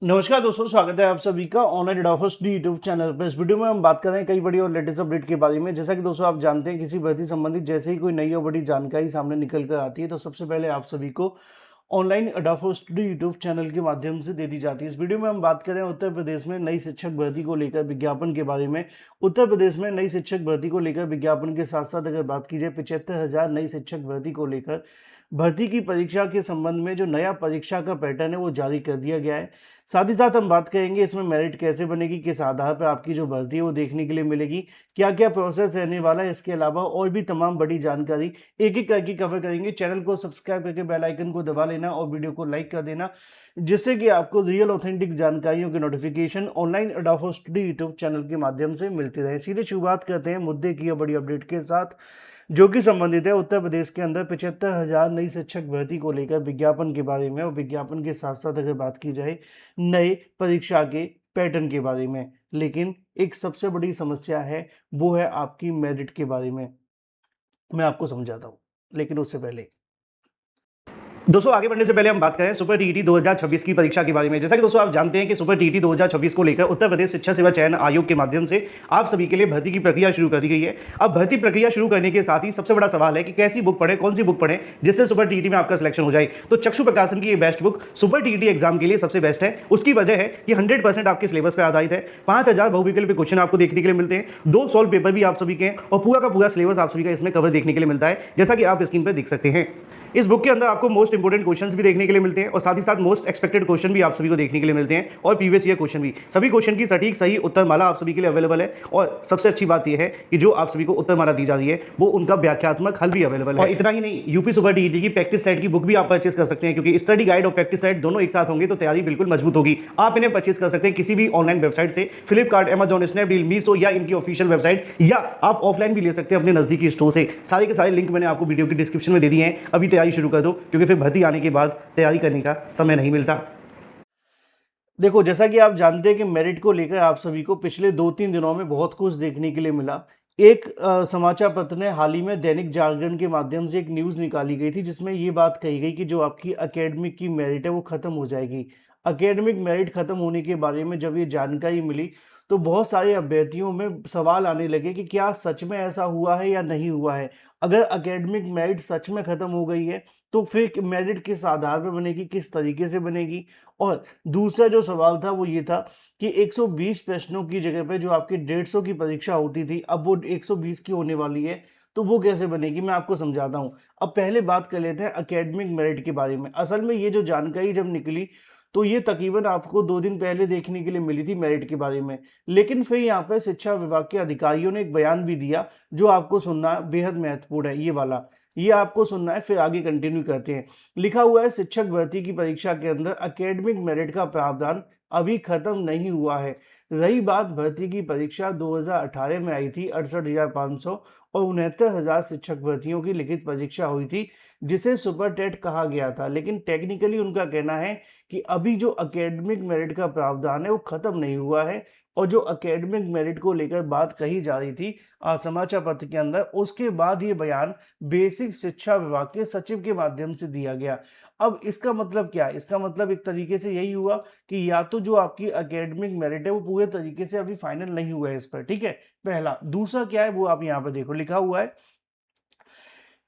नमस्कार दोस्तों, स्वागत है आप सभी का ऑनलाइन एडोफर्स डी यूट्यूब चैनल पर। इस वीडियो में हम बात कर रहे हैं कई बड़ी और लेटेस्ट अपडेट के बारे में। जैसा कि दोस्तों आप जानते हैं, किसी भर्ती संबंधित जैसे ही कोई नई और बड़ी जानकारी सामने निकल कर आती है तो सबसे पहले आप सभी को ऑनलाइन एडोफर्स डी यूट्यूब चैनल के माध्यम से दे दी जाती है। इस वीडियो में हम बात करें उत्तर प्रदेश में नई शिक्षक भर्ती को लेकर विज्ञापन के बारे में। उत्तर प्रदेश में नई शिक्षक भर्ती को लेकर विज्ञापन के साथ साथ अगर बात की जाए 75,000 नई शिक्षक भर्ती को लेकर भर्ती की परीक्षा के संबंध में जो नया परीक्षा का पैटर्न है वो जारी कर दिया गया है। साथ ही साथ हम बात करेंगे इसमें मेरिट कैसे बनेगी, किस आधार पर आपकी जो भर्ती है वो देखने के लिए मिलेगी, क्या क्या प्रोसेस रहने वाला है, इसके अलावा और भी तमाम बड़ी जानकारी एक एक करके कवर करेंगे। चैनल को सब्सक्राइब करके बेल आइकन को दबा लेना और वीडियो को लाइक कर देना, जिससे कि आपको रियल ऑथेंटिक जानकारियों के नोटिफिकेशन ऑनलाइन एडोफो स्टडी यूट्यूब चैनल के माध्यम से मिलते रहे। सीधे शुरुआत करते हैं मुद्दे की बड़ी अपडेट के साथ, जो कि संबंधित है उत्तर प्रदेश के अंदर 75,000 नई शिक्षक भर्ती को लेकर विज्ञापन के बारे में। और विज्ञापन के साथ साथ अगर बात की जाए नए परीक्षा के पैटर्न के बारे में, लेकिन एक सबसे बड़ी समस्या है, वो है आपकी मेरिट के बारे में। मैं आपको समझाता हूँ, लेकिन उससे पहले दोस्तों आगे बढ़ने से पहले हम बात करें सुपर टीईटी 2026 की परीक्षा के बारे में। जैसा कि दोस्तों आप जानते हैं कि सुपर टीईटी 2026 को लेकर उत्तर प्रदेश शिक्षा सेवा चयन आयोग के माध्यम से आप सभी के लिए भर्ती की प्रक्रिया शुरू कर दी गई है। अब भर्ती प्रक्रिया शुरू करने के साथ ही सबसे बड़ा सवाल है कि कैसी बुक पढ़े, कौन सी बुक पढ़े जिससे सुपर टीईटी में आपका सिलेक्शन हो जाए। तो चक्षु प्रकाशन की ये best book super TET exam के लिए सबसे बेस्ट है। उसकी वजह है कि 100% आपके सिलेबस पर आधारित है। 5,000 बहुविकल्प क्वेश्चन आपको देखने के लिए मिलते हैं, 2 सॉल्व पेपर भी आप सभी के हैं और पूरा का पूरा सिलेबस आप सभी का इसमें कवर देखने के लिए मिलता है, जैसा कि आप स्क्रीन पर देख सकते हैं। इस बुक के अंदर आपको मोस्ट इंपोर्टेंट क्वेश्चंस भी देखने के लिए मिलते हैं और साथ ही साथ मोस्ट एक्सपेक्टेड क्वेश्चन भी आप सभी को देखने के लिए मिलते हैं और प्रीवियस ईयर क्वेश्चन भी। सभी क्वेश्चन की सटीक सही उत्तर माला आप सभी के लिए अवेलेबल है। और सबसे अच्छी बात यह है कि जो आप सभी को उत्तर माला दी जा रही है वो उनका व्याख्यात्मक हल भी अवेलेबल है। और इतना ही नहीं, यूपी सुपर टीईटी की प्रैक्टिस सेट की बुक भी आप परचेस कर सकते हैं, क्योंकि स्टडी गाइड और प्रैक्टिस सेट दोनों एक साथ होंगे तो तैयारी बिल्कुल मजबूत होगी। आप इन्हें परचेस कर सकते हैं किसी भी ऑनलाइन वेबसाइट से, फ्लिपकार्ट, अमेजॉन, स्नैपडील, मीशो या इनकी ऑफिशियल वेबसाइट, या आप ऑफलाइन भी ले सकते हैं अपने नजदीकी स्टोर से। सारे के सारे लिंक मैंने आपको वीडियो की डिस्क्रिप्शन में दे दिए हैं। अभी तैयारी शुरू कर दो, क्योंकि फिर भर्ती आने के बाद तैयारी करने का समय नहीं मिलता। देखो, जैसा कि आप जानते हैं कि मेरिट को लेकर आप सभी को पिछले 2-3 दिनों में बहुत कुछ देखने के लिए मिला। एक समाचार पत्र ने हाल ही में दैनिक जागरण के माध्यम से एक न्यूज़ निकाली गई थी, जिसमें ये बात कही गई कि जो आपकी एकेडमिक की मेरिट है वो ख़त्म हो जाएगी। एकेडमिक मेरिट ख़त्म होने के बारे में जब ये जानकारी मिली तो बहुत सारे अभ्यर्थियों में सवाल आने लगे कि क्या सच में ऐसा हुआ है या नहीं हुआ है। अगर एकेडमिक मेरिट सच में ख़त्म हो गई है तो फिर मेरिट किस आधार पर बनेगी, किस तरीके से बनेगी। और दूसरा जो सवाल था वो ये था कि 120 प्रश्नों की जगह पे जो आपकी 150 की परीक्षा होती थी, अब वो 120 की होने वाली है, तो वो कैसे बनेगी, मैं आपको समझाता हूँ। अब पहले बात कर लेते हैं एकेडमिक मेरिट के बारे में। असल में ये जो जानकारी जब निकली तो ये तकरीबन आपको 2 दिन पहले देखने के लिए मिली थी मेरिट के बारे में। लेकिन फिर यहाँ पर शिक्षा विभाग के अधिकारियों ने एक बयान भी दिया, जो आपको सुनना बेहद महत्वपूर्ण है। ये वाला, ये आपको सुनना है, फिर आगे कंटिन्यू करते हैं। लिखा हुआ है, शिक्षक भर्ती की परीक्षा के अंदर एकेडमिक मेरिट का प्रावधान अभी खत्म नहीं हुआ है। रही बात भर्ती की परीक्षा 2018 में आई थी, 68,500 और 69,000 शिक्षक भर्तियों की लिखित परीक्षा हुई थी, जिसे सुपर टेट कहा गया था। लेकिन टेक्निकली उनका कहना है कि अभी जो एकेडमिक मेरिट का प्रावधान है वो खत्म नहीं हुआ है। और जो एकेडमिक मेरिट को लेकर बात कही जा रही थी समाचार पत्र के अंदर, उसके बाद ये बयान बेसिक शिक्षा विभाग के सचिव के माध्यम से दिया गया। अब इसका मतलब क्या है? इसका मतलब एक तरीके से यही हुआ कि या तो जो आपकी एकेडमिक मेरिट है वो पूरे तरीके से अभी फाइनल नहीं हुआ है इस पर, ठीक है, पहला। दूसरा क्या है वो आप यहाँ पर देखो, लिखा हुआ है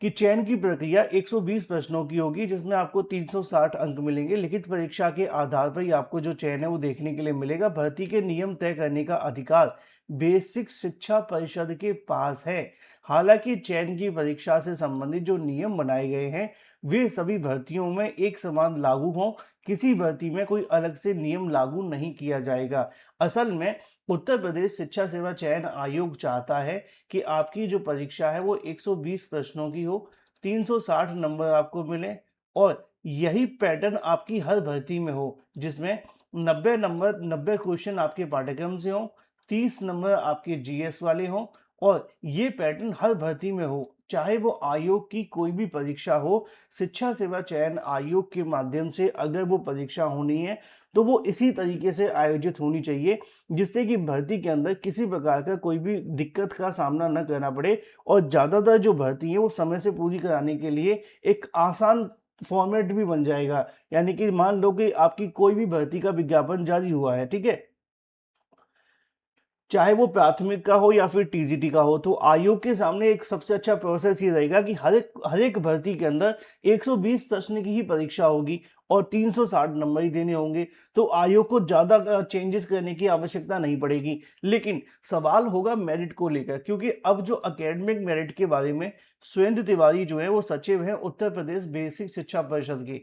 कि चयन की प्रक्रिया 120 प्रश्नों की होगी, जिसमें आपको 360 अंक मिलेंगे। लिखित परीक्षा के आधार पर ही आपको जो चयन है वो देखने के लिए मिलेगा। भर्ती के नियम तय करने का अधिकार बेसिक शिक्षा परिषद के पास है। हालांकि चयन की परीक्षा से संबंधित जो नियम बनाए गए हैं वे सभी भर्तियों में एक समान लागू हों, किसी भर्ती में कोई अलग से नियम लागू नहीं किया जाएगा। असल में उत्तर प्रदेश शिक्षा सेवा चयन आयोग चाहता है कि आपकी जो परीक्षा है वो 120 प्रश्नों की हो, 360 नंबर आपको मिले और यही पैटर्न आपकी हर भर्ती में हो, जिसमें 90 नंबर 90 क्वेश्चन आपके पाठ्यक्रम से हो, 30 नंबर आपके जीएस वाले हों और ये पैटर्न हर भर्ती में हो, चाहे वो आयोग की कोई भी परीक्षा हो। शिक्षा सेवा चयन आयोग के माध्यम से अगर वो परीक्षा होनी है तो वो इसी तरीके से आयोजित होनी चाहिए, जिससे कि भर्ती के अंदर किसी प्रकार का कोई भी दिक्कत का सामना न करना पड़े और ज़्यादातर जो भर्ती है वो समय से पूरी कराने के लिए एक आसान फॉर्मेट भी बन जाएगा। यानी कि मान लो कि आपकी कोई भी भर्ती का विज्ञापन जारी हुआ है, ठीक है, चाहे वो प्राथमिक का हो या फिर टीजीटी का हो, तो आयोग के सामने एक सबसे अच्छा प्रोसेस ये रहेगा कि हर एक भर्ती के अंदर 120 प्रश्न की ही परीक्षा होगी और 360 नंबर ही देने होंगे। तो आयोग को ज़्यादा चेंजेस करने की आवश्यकता नहीं पड़ेगी। लेकिन सवाल होगा मेरिट को लेकर, क्योंकि अब जो एकेडमिक मेरिट के बारे में सुरेंद्र तिवारी जो है वो सचिव हैं उत्तर प्रदेश बेसिक शिक्षा परिषद के।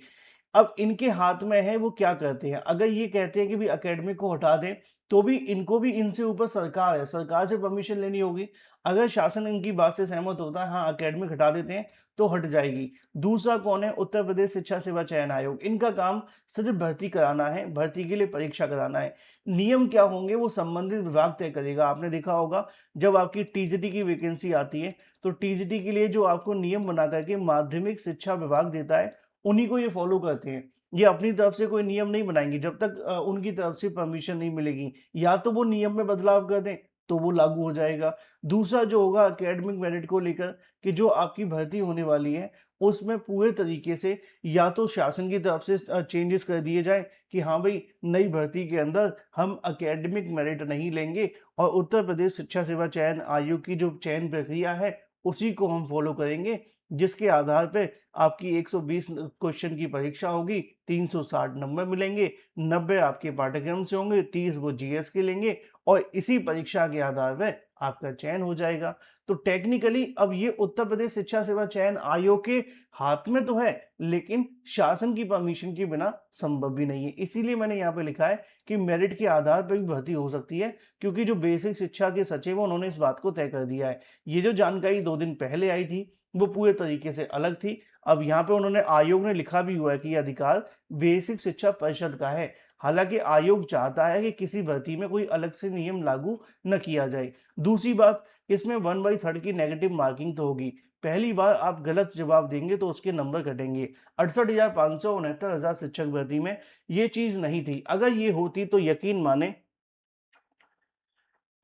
अब इनके हाथ में है वो क्या करते हैं। अगर ये कहते हैं कि भी एकेडमिक को हटा दें, तो भी इनको भी इनसे ऊपर सरकार है, सरकार से परमिशन लेनी होगी। अगर शासन इनकी बात से सहमत होता है, हाँ एकेडमिक हटा देते हैं, तो हट जाएगी। दूसरा कौन है, उत्तर प्रदेश शिक्षा सेवा चयन आयोग। इनका काम सिर्फ भर्ती कराना है, भर्ती के लिए परीक्षा कराना है। नियम क्या होंगे वो संबंधित विभाग तय करेगा। आपने देखा होगा जब आपकी टीजीटी की वैकेंसी आती है, तो टीजीटी के लिए जो आपको नियम बना करके माध्यमिक शिक्षा विभाग देता है, उन्हीं को ये फॉलो करते हैं। ये अपनी तरफ से कोई नियम नहीं बनाएंगे जब तक उनकी तरफ से परमिशन नहीं मिलेगी। या तो वो नियम में बदलाव कर दें तो वो लागू हो जाएगा। दूसरा जो होगा एकेडमिक मेरिट को लेकर, कि जो आपकी भर्ती होने वाली है उसमें पूरे तरीके से या तो शासन की तरफ से चेंजेस कर दिए जाए कि हाँ भाई, नई भर्ती के अंदर हम एकेडमिक मेरिट नहीं लेंगे और उत्तर प्रदेश शिक्षा सेवा चयन आयोग की जो चयन प्रक्रिया है उसी को हम फॉलो करेंगे, जिसके आधार पे आपकी 120 क्वेश्चन की परीक्षा होगी, 360 नंबर मिलेंगे, 90 आपके पाठ्यक्रम से होंगे, 30 वो जीएस के लेंगे और इसी परीक्षा के आधार पे आपका चयन हो जाएगा। तो टेक्निकली अब ये उत्तर प्रदेश शिक्षा सेवा चयन आयोग के हाथ में तो है, लेकिन शासन की परमिशन के बिना संभव भी नहीं है। इसीलिए मैंने यहाँ पे लिखा है कि मेरिट के आधार पर भी भर्ती हो सकती है, क्योंकि जो बेसिक शिक्षा के सचिव हैं उन्होंने इस बात को तय कर दिया है। ये जो जानकारी 2 दिन पहले आई थी वो पूरे तरीके से अलग थी। अब यहाँ पे उन्होंने, आयोग ने लिखा भी हुआ है कि ये अधिकार बेसिक शिक्षा परिषद का है। हालांकि आयोग चाहता है कि किसी भर्ती में कोई अलग से नियम लागू न किया जाए। दूसरी बात, इसमें 1/3 की नेगेटिव मार्किंग तो होगी। पहली बार आप गलत जवाब देंगे तो उसके नंबर घटेंगे। 68,500 69,000 शिक्षक भर्ती में ये चीज नहीं थी। अगर ये होती तो यकीन माने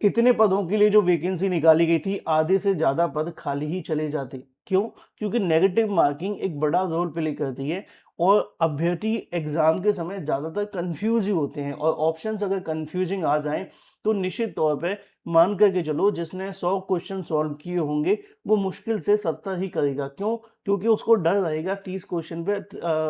इतने पदों के लिए जो वैकेंसी निकाली गई थी, आधे से ज़्यादा पद खाली ही चले जाते। क्यों? क्योंकि नेगेटिव मार्किंग एक बड़ा रोल प्ले करती है और अभ्यर्थी एग्जाम के समय ज़्यादातर कंफ्यूज ही होते हैं, और ऑप्शंस अगर कंफ्यूजिंग आ जाएं तो निश्चित तौर पे मान करके चलो जिसने 100 क्वेश्चन सॉल्व किए होंगे वो मुश्किल से 70 ही करेगा। क्यों? क्योंकि उसको डर रहेगा 30 क्वेश्चन पे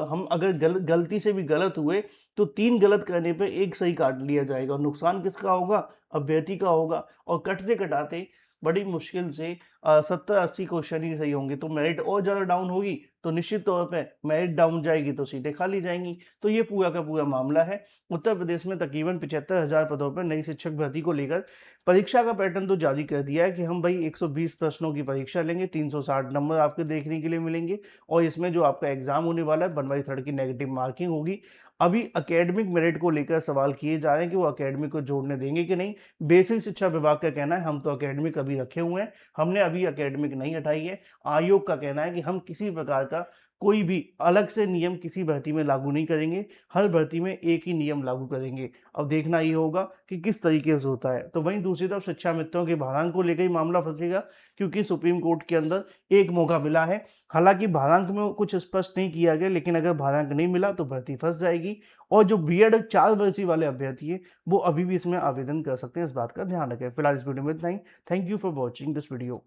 हम अगर गलती से भी गलत हुए तो 3 गलत करने पे 1 सही काट लिया जाएगा। और नुकसान किसका होगा? अभ्यर्थी का होगा। और कटते कटाते बड़ी मुश्किल से 70-80 क्वेश्चन ही सही होंगे, तो मेरिट और ज़्यादा डाउन होगी, तो निश्चित तौर पे मेरिट डाउन जाएगी तो सीटें खाली जाएंगी। तो ये पूरा का पूरा मामला है। उत्तर प्रदेश में तकरीबन 75,000 पदों पर नई शिक्षक भर्ती को लेकर परीक्षा का पैटर्न तो जारी कर दिया है कि हम भाई 120 प्रश्नों की परीक्षा लेंगे, 360 नंबर आपके देखने के लिए मिलेंगे और इसमें जो आपका एग्जाम होने वाला है 1/3 की नेगेटिव मार्किंग होगी। अभी एकेडमिक मेरिट को लेकर सवाल किए जा रहे हैं कि वो एकेडमिक को जोड़ने देंगे कि नहीं। बेसिक शिक्षा विभाग का कहना है हम तो एकेडमिक अभी रखे हुए हैं, हमने अभी एकेडमिक नहीं हटाई है। आयोग का कहना है कि हम किसी प्रकार का कोई भी अलग से नियम किसी भर्ती में लागू नहीं करेंगे, हर भर्ती में एक ही नियम लागू करेंगे। अब देखना ये होगा कि किस तरीके से होता है। तो वहीं दूसरी तरफ शिक्षा मित्रों के भारांक को लेकर ही मामला फंसेगा, क्योंकि सुप्रीम कोर्ट के अंदर एक मौका मिला है। हालांकि भारांक में कुछ स्पष्ट नहीं किया गया, लेकिन अगर भारांक नहीं मिला तो भर्ती फंस जाएगी। और जो बीएड 4 वर्षीय वाले अभ्यर्थी है वो अभी भी इसमें आवेदन कर सकते हैं, इस बात का ध्यान रखें। फिलहाल इस वीडियो में इतना ही। Thank you for watching this video.